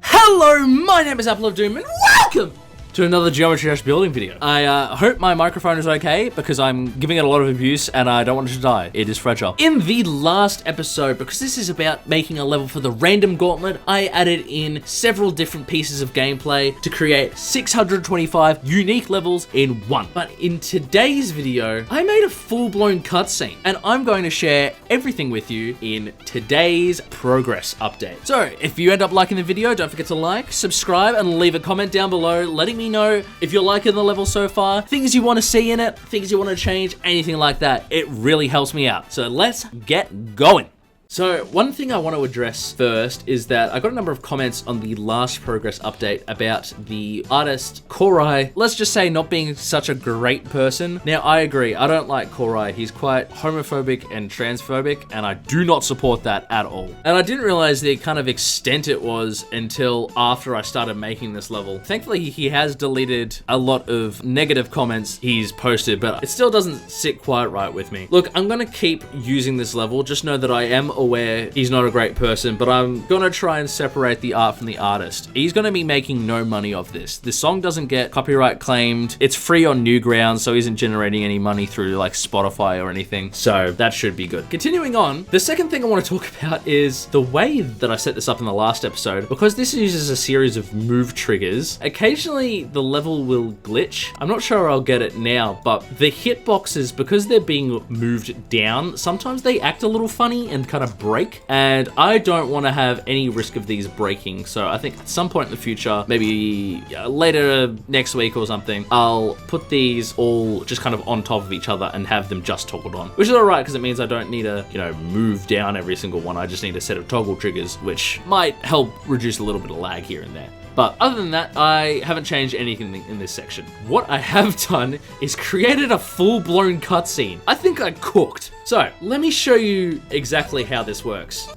Hello, my name is Apple of Doom, and welcome to another Geometry Dash building video. I hope my microphone is okay, because I'm giving it a lot of abuse and I don't want it to die. It is fragile. In the last episode, because this is about making a level for the Random Gauntlet, I added in several different pieces of gameplay to create 625 unique levels in one. But in today's video, I made a full-blown cutscene, and I'm going to share everything with you in today's progress update. So, if you end up liking the video, don't forget to like, subscribe, and leave a comment down below letting me know if you're liking the level so far, things you want to see in it, things you want to change, anything like that. It really helps me out. So let's get going. So one thing I want to address first is that I got a number of comments on the last progress update about the artist Korai, let's just say, not being such a great person. Now, I agree. I don't like Korai. He's quite homophobic and transphobic, and I do not support that at all. And I didn't realize the kind of extent it was until after I started making this level. Thankfully, he has deleted a lot of negative comments he's posted, but it still doesn't sit quite right with me. Look, I'm going to keep using this level. Just know that I am aware he's not a great person, but I'm gonna try and separate the art from the artist. He's gonna be making no money off this. This song doesn't get copyright claimed. It's free on Newgrounds, so he isn't generating any money through like Spotify or anything. So that should be good. Continuing on, the second thing I want to talk about is the way that I set this up in the last episode. Because this uses a series of move triggers, occasionally the level will glitch. I'm not sure I'll get it now, but the hitboxes, because they're being moved down, sometimes they act a little funny and kind of break, and I don't want to have any risk of these breaking. So I think at some point in the future, maybe later next week or something, I'll put these all just kind of on top of each other and have them just toggled on, which is alright because it means I don't need to, move down every single one. I just need a set of toggle triggers, which might help reduce a little bit of lag here and there. But other than that, I haven't changed anything in this section. What I have done is created a full-blown cutscene. I think I cooked. So, let me show you exactly how this works.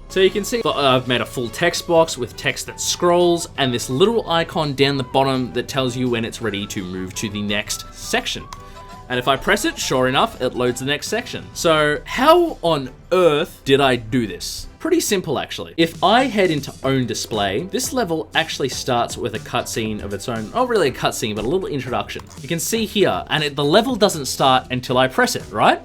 So you can see I've made a full text box with text that scrolls and this little icon down the bottom that tells you when it's ready to move to the next section. And if I press it, sure enough, it loads the next section. So how on earth did I do this? Pretty simple, actually. If I head into Own Display, this level actually starts with a cutscene of its own. Not really a cutscene, but a little introduction. You can see here, and the level doesn't start until I press it, right?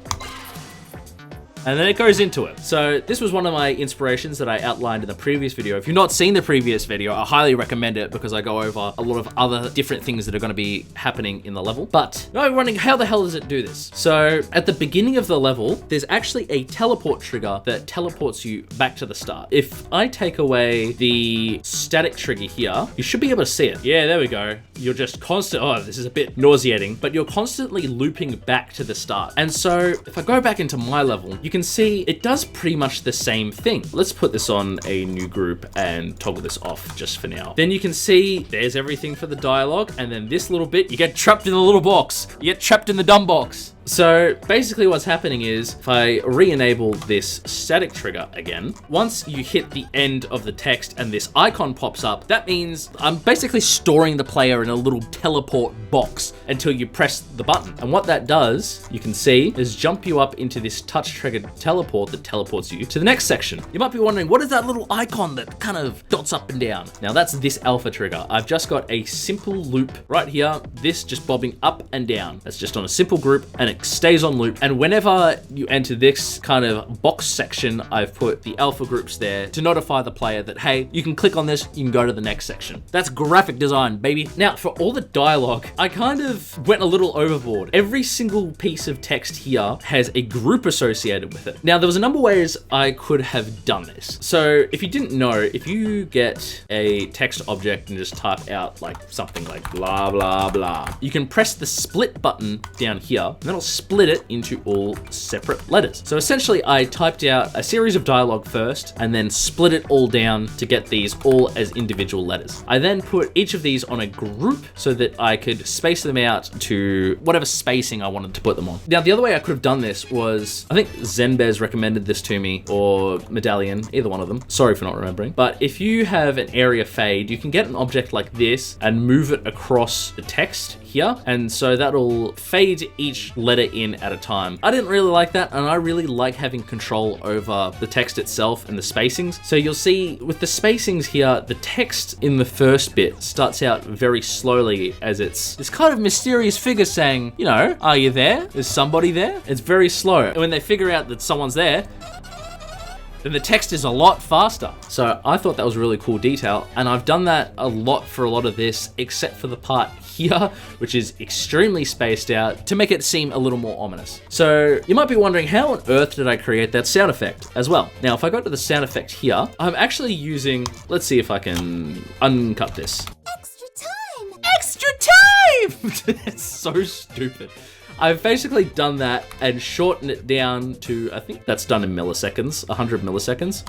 And then it goes into it. So this was one of my inspirations that I outlined in the previous video. If you've not seen the previous video, I highly recommend it because I go over a lot of other different things that are going to be happening in the level. But now I'm wondering, how the hell does it do this? So at the beginning of the level, there's actually a teleport trigger that teleports you back to the start. If I take away the static trigger here, you should be able to see it. Yeah, there we go. You're just this is a bit nauseating, but you're constantly looping back to the start. And so if I go back into my level, you can see it does pretty much the same thing. Let's put this on a new group and toggle this off just for now. Then you can see there's everything for the dialogue, and then this little bit, you get trapped in the little box. You get trapped in the dumb box. So basically what's happening is if I re-enable this static trigger again, once you hit the end of the text and this icon pops up, that means I'm basically storing the player in a little teleport box until you press the button. And what that does, you can see, is jump you up into this touch triggered teleport that teleports you to the next section. You might be wondering, what is that little icon that kind of dots up and down? Now that's this alpha trigger. I've just got a simple loop right here, this just bobbing up and down. That's just on a simple group, and it it stays on loop. And whenever you enter this kind of box section, I've put the alpha groups there to notify the player that, hey, you can click on this, you can go to the next section. That's graphic design, baby. Now, for all the dialogue, I kind of went a little overboard. Every single piece of text here has a group associated with it. Now, there was a number of ways I could have done this. So if you didn't know, if you get a text object and just type out like something like blah, blah, blah, you can press the split button down here, and that'll split it into all separate letters. So essentially, I typed out a series of dialogue first and then split it all down to get these all as individual letters. I then put each of these on a group so that I could space them out to whatever spacing I wanted to put them on. Now, the other way I could have done this was, I think Zenbez recommended this to me, or Medallion, either one of them. Sorry for not remembering. But if you have an area fade, you can get an object like this and move it across the text here. And so that'll fade each letter in at a time. I didn't really like that, and I really like having control over the text itself and the spacings. So you'll see with the spacings here, the text in the first bit starts out very slowly as it's this kind of mysterious figure saying, you know, are you there? Is somebody there? It's very slow. And when they figure out that someone's there, then the text is a lot faster. So I thought that was a really cool detail, and I've done that a lot for a lot of this, except for the part here, which is extremely spaced out to make it seem a little more ominous. So you might be wondering, how on earth did I create that sound effect as well? Now, if I go to the sound effect here, I'm actually using, let's see if I can uncut this. Extra time! Extra time! It's so stupid. I've basically done that and shortened it down to, I think that's done in milliseconds, 100 milliseconds.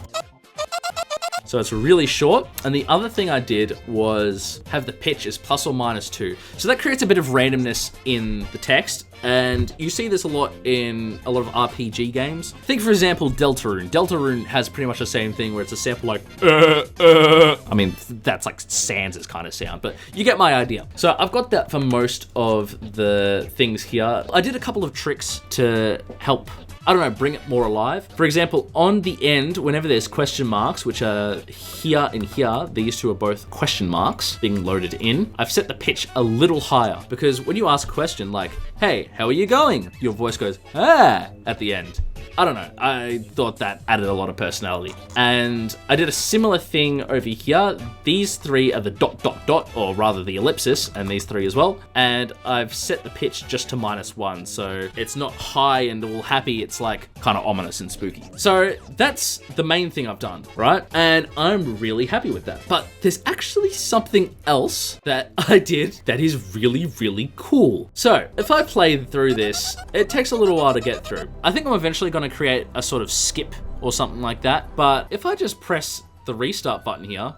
So it's really short. And the other thing I did was have the pitch as +or-2. So that creates a bit of randomness in the text. And you see this a lot in a lot of RPG games. Think, for example, Deltarune. Deltarune has pretty much the same thing where it's a sample like, I mean, that's like Sans' kind of sound, but you get my idea. So I've got that for most of the things here. I did a couple of tricks to help, I don't know, bring it more alive. For example, on the end, whenever there's question marks, which are here and here, these two are both question marks being loaded in, I've set the pitch a little higher, because when you ask a question like, hey, how are you going? Your voice goes, ah, at the end. I don't know, I thought that added a lot of personality. And I did a similar thing over here. These three are the ... or rather the ellipsis, and these three as well. And I've set the pitch just to -1, so it's not high and all happy, it's like kind of ominous and spooky. So that's the main thing I've done, right? And I'm really happy with that. But there's actually something else that I did that is really, really cool. So if I play through this, it takes a little while to get through. I think I'm eventually going to create a sort of skip or something like that. But if I just press the restart button here,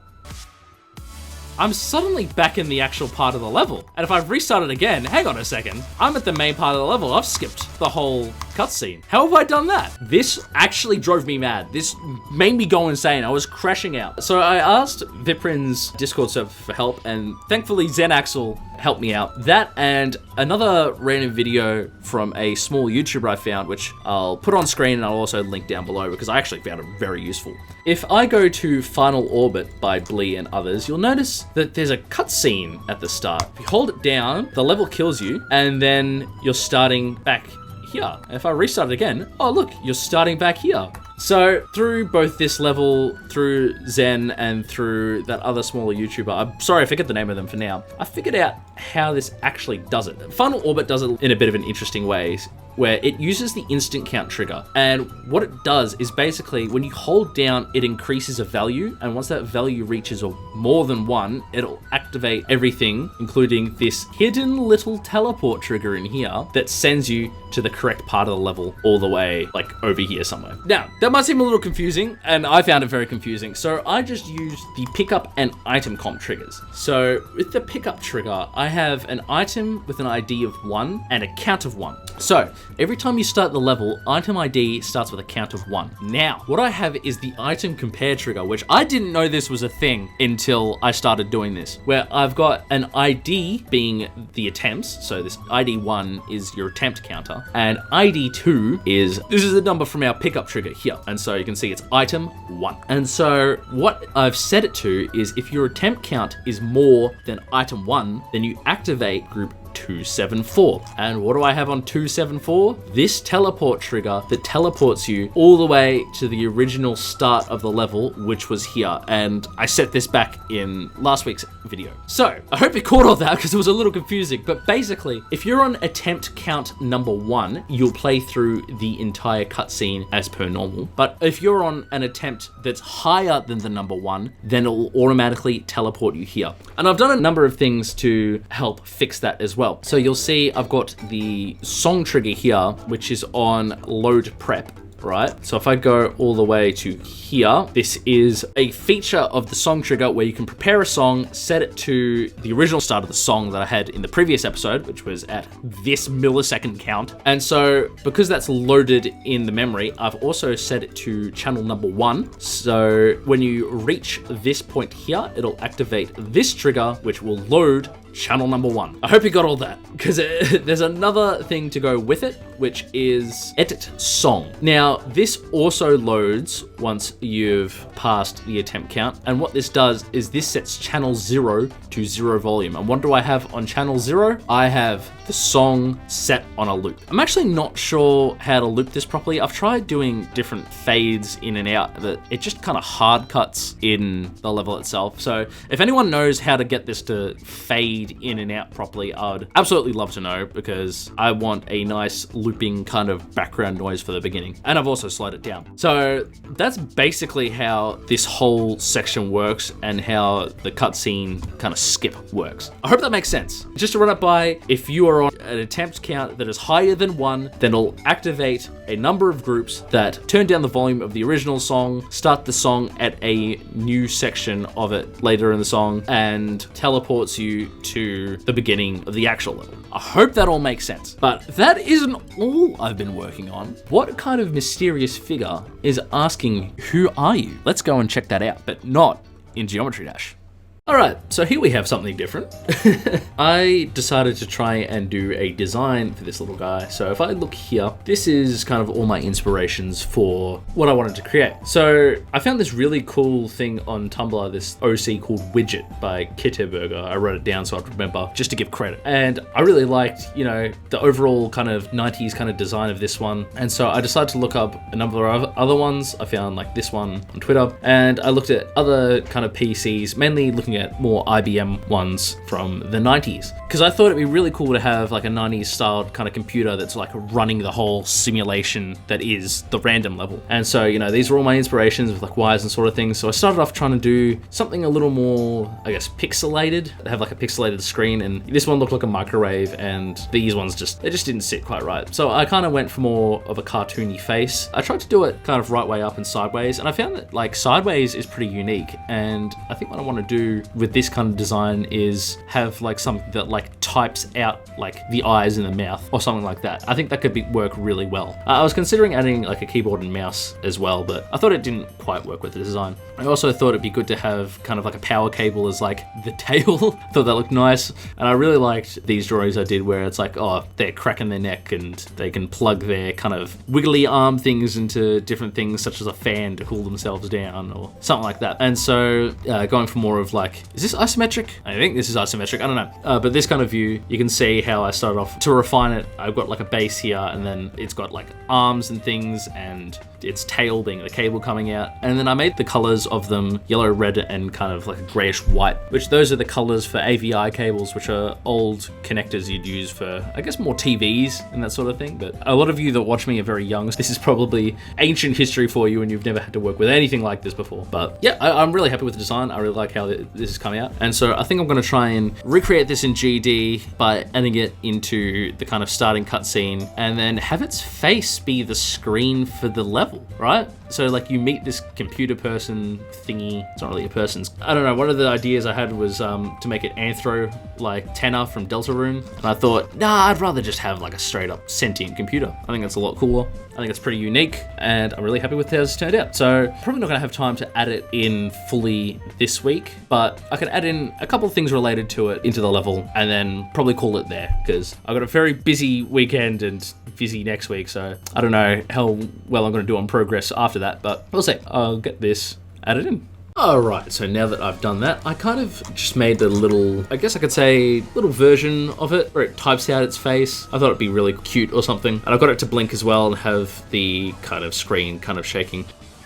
I'm suddenly back in the actual part of the level. And if I've restarted again, hang on a second, I'm at the main part of the level. I've skipped the whole cutscene. How have I done that? This actually drove me mad. This made me go insane. I was crashing out. So I asked Viprin's Discord server for help, and thankfully Zenaxel helped me out. That and another random video from a small YouTuber I found, which I'll put on screen and I'll also link down below because I actually found it very useful. If I go to Final Orbit by Blee and others, you'll notice that there's a cutscene at the start. If you hold it down, the level kills you, and then you're starting back here. And if I restart it again, oh look, you're starting back here. So through both this level, through Zen, and through that other smaller YouTuber, I'm sorry I forget the name of them for now, I figured out how this actually does it. Final Orbit does it in a bit of an interesting way, where it uses the instant count trigger. And what it does is basically when you hold down, it increases a value. And once that value reaches more than 1, it'll activate everything, including this hidden little teleport trigger in here that sends you to the correct part of the level all the way like over here somewhere. Now, that might seem a little confusing, and I found it very confusing. So I just used the pickup and item comp triggers. So with the pickup trigger, I have an item with an ID of 1 and a count of 1. So every time you start the level, item ID starts with a count of 1. Now, what I have is the item compare trigger, which I didn't know this was a thing until I started doing this, where I've got an ID being the attempts. So this ID 1 is your attempt counter, and ID 2 this is the number from our pickup trigger here. And so you can see it's item 1. And so what I've set it to is if your attempt count is more than item 1, then you activate group 274. And what do I have on 274? This teleport trigger that teleports you all the way to the original start of the level, which was here. And I set this back in last week's video. So I hope you caught all that because it was a little confusing. But basically, if you're on attempt count number 1, you'll play through the entire cutscene as per normal. But if you're on an attempt that's higher than the number 1, then it'll automatically teleport you here. And I've done a number of things to help fix that as well. So you'll see I've got the song trigger here, which is on load prep. Right, so if I go all the way to here, this is a feature of the song trigger where you can prepare a song, set it to the original start of the song that I had in the previous episode, which was at this millisecond count. And so because that's loaded in the memory, I've also set it to channel number 1. So when you reach this point here, it'll activate this trigger, which will load channel number 1. I hope you got all that, because there's another thing to go with it, which is edit song. Now, this also loads once you've passed the attempt count, and what this does is this sets channel 0 to 0 volume. And what do I have on channel 0? I have the song set on a loop. I'm actually not sure how to loop this properly. I've tried doing different fades in and out, but it just kind of hard cuts in the level itself. So if anyone knows how to get this to fade in and out properly, I'd absolutely love to know, because I want a nice looping kind of background noise for the beginning. And I've also slowed it down. So that's basically how this whole section works and how the cutscene kind of skip works. I hope that makes sense. Just to run it by, if you are on an attempt count that is higher than 1, then it'll activate a number of groups that turn down the volume of the original song, start the song at a new section of it later in the song, and teleports you to the beginning of the actual level. I hope that all makes sense. But that isn't all I've been working on. What kind of mysterious figure is asking, "Who are you?" Let's go and check that out, but not in Geometry Dash. Alright, so here we have something different. I decided to try and do a design for this little guy. So if I look here, this is kind of all my inspirations for what I wanted to create. So I found this really cool thing on Tumblr, this OC called Widget by Kitterberger. I wrote it down so I'd remember, just to give credit. And I really liked, the overall kind of 90s kind of design of this one. And so I decided to look up a number of other ones. I found like this one on Twitter, and I looked at other kind of PCs, mainly looking at more IBM ones from the 90s, because I thought it'd be really cool to have like a 90s styled kind of computer that's like running the whole simulation that is the random level. And so, these are all my inspirations with like wires and sort of things. So I started off trying to do something a little more, I guess, pixelated, have like a pixelated screen, and this one looked like a microwave, and these ones they just didn't sit quite right. So I kind of went for more of a cartoony face. I tried to do it kind of right way up and sideways, and I found that like sideways is pretty unique. And I think what I want to do with this kind of design is have like something that like types out like the eyes and the mouth or something like that. I think that could work really well. I was considering adding like a keyboard and mouse as well, but I thought it didn't quite work with the design. I also thought it'd be good to have kind of like a power cable as like the tail. Thought that looked nice. And I really liked these drawings I did where it's like, oh, they're cracking their neck and they can plug their kind of wiggly arm things into different things such as a fan to cool themselves down or something like that. And so going for more of like, is this isometric? I think this is isometric, I don't know. But this kind of view, you can see how I started off to refine it. I've got like a base here, and then it's got like arms and things, and its tail being the cable coming out. And then I made the colors of them yellow, red, and kind of like a grayish white, which those are the colors for AVI cables, which are old connectors you'd use for, I guess, more TVs and that sort of thing. But a lot of you that watch me are very young. This is probably ancient history for you, and you've never had to work with anything like this before. But yeah, I'm really happy with the design. I really like how this is coming out. And so I think I'm going to try and recreate this in GD by adding it into the kind of starting cutscene, and then have its face be the screen for the level, right? So like you meet this computer person thingy. It's not really a person. I don't know. One of the ideas I had was to make it Anthro, like Tanner from Deltarune. And I thought, nah, I'd rather just have like a straight up sentient computer. I think that's a lot cooler. I think it's pretty unique, and I'm really happy with how it's turned out. So probably not gonna have time to add it in fully this week, but I can add in a couple of things related to it into the level, and then probably call it there, because I've got a very busy weekend and busy next week. So I don't know how well I'm gonna do on progress after that, but we'll see. I'll get this added in. Alright, so now that I've done that, I kind of just made a little, I guess I could say, little version of it where it types out its face. I thought it'd be really cute or something. And I got it to blink as well and have the kind of screen kind of shaking.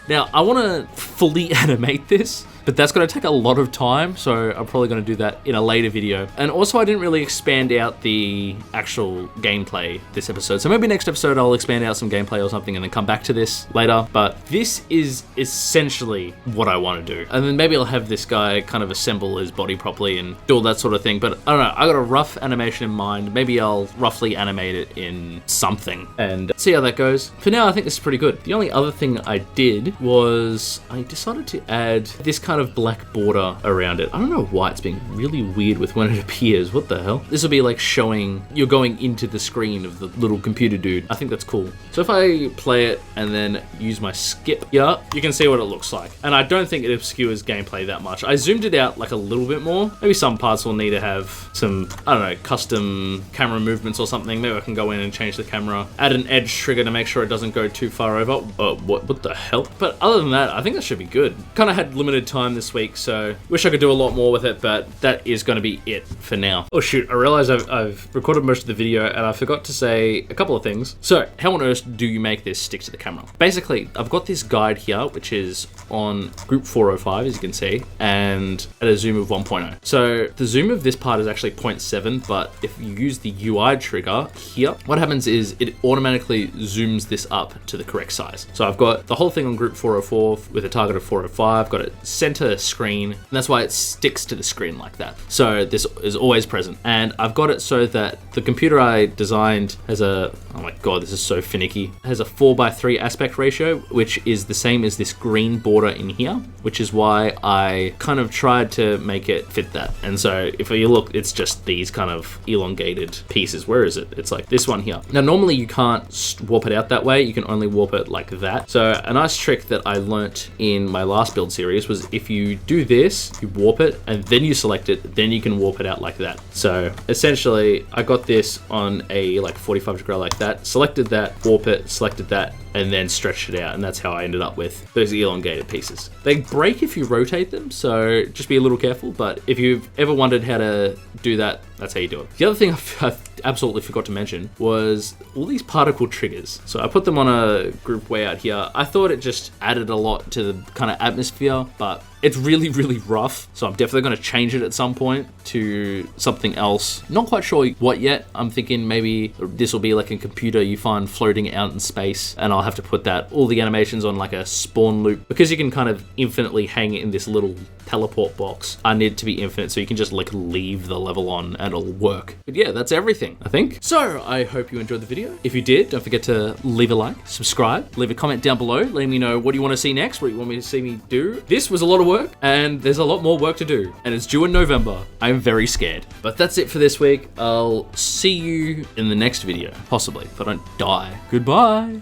Now, I want to fully animate this, but that's going to take a lot of time, so I'm probably going to do that in a later video. And also, I didn't really expand out the actual gameplay this episode, so maybe next episode I'll expand out some gameplay or something and then come back to this later. But this is essentially what I want to do. And then maybe I'll have this guy kind of assemble his body properly and do all that sort of thing. But I don't know, I got a rough animation in mind. Maybe I'll roughly animate it in something and see how that goes. For now, I think this is pretty good. The only other thing I did was I decided to add this kind of black border around it. I don't know why it's being really weird with when it appears. What the hell? This will be like showing you're going into the screen of the little computer dude. I think that's cool. So if I play it and then use my skip here, you can see what it looks like. And I don't think it obscures gameplay that much. I zoomed it out like a little bit more. Maybe some parts will need to have some, I don't know, custom camera movements or something. Maybe I can go in and change the camera, add an edge trigger to make sure it doesn't go too far over. What the hell? But other than that, I think that should be good. Kind of had limited time this week, so wish I could do a lot more with it, but that is going to be it for now. Oh shoot, I realized I've recorded most of the video and I forgot to say a couple of things. So how on earth do you make this stick to the camera? Basically, I've got this guide here, which is on group 405, as you can see, and at a zoom of 1.0. So the zoom of this part is actually 0.7, but if you use the UI trigger here, what happens is it automatically zooms this up to the correct size. So I've got the whole thing on group 404 with a target of 405, got it center screen, and that's why it sticks to the screen like that. So this is always present. And I've got it so that the computer I designed has a, oh my god, this is so finicky, has a 4:3 aspect ratio, which is the same as this green border in here, which is why I kind of tried to make it fit that. And so if you look, it's just these kind of elongated pieces. Where is it? It's like this one here. Now, normally you can't warp it out that way. You can only warp it like that. So a nice trick that I learnt in my last build series was if you do this, you warp it and then you select it, then you can warp it out like that. So essentially I got this on a like 45-degree like that, selected that, warp it, selected that, and then stretched it out, and that's how I ended up with those elongated pieces. They break if you rotate them, so just be a little careful, but if you've ever wondered how to do that, that's how you do it. The other thing I absolutely forgot to mention was all these particle triggers. So I put them on a group way out here. I thought it just added a lot to the kind of atmosphere, but it's really, really rough. So I'm definitely going to change it at some point to something else. Not quite sure what yet. I'm thinking maybe this will be like a computer you find floating out in space, and I'll have to put all the animations on like a spawn loop, because you can kind of infinitely hang it in this little teleport box. I need it to be infinite, so you can just like leave the level on and it'll work. But yeah, that's everything, I think. So I hope you enjoyed the video. If you did, don't forget to leave a like, subscribe, leave a comment down below, letting me know what you want to see next, what you want me to see me do. This was a lot of work, and there's a lot more work to do, and it's due in November. I'm very scared. But that's it for this week. I'll see you in the next video, possibly, if I don't die. Goodbye.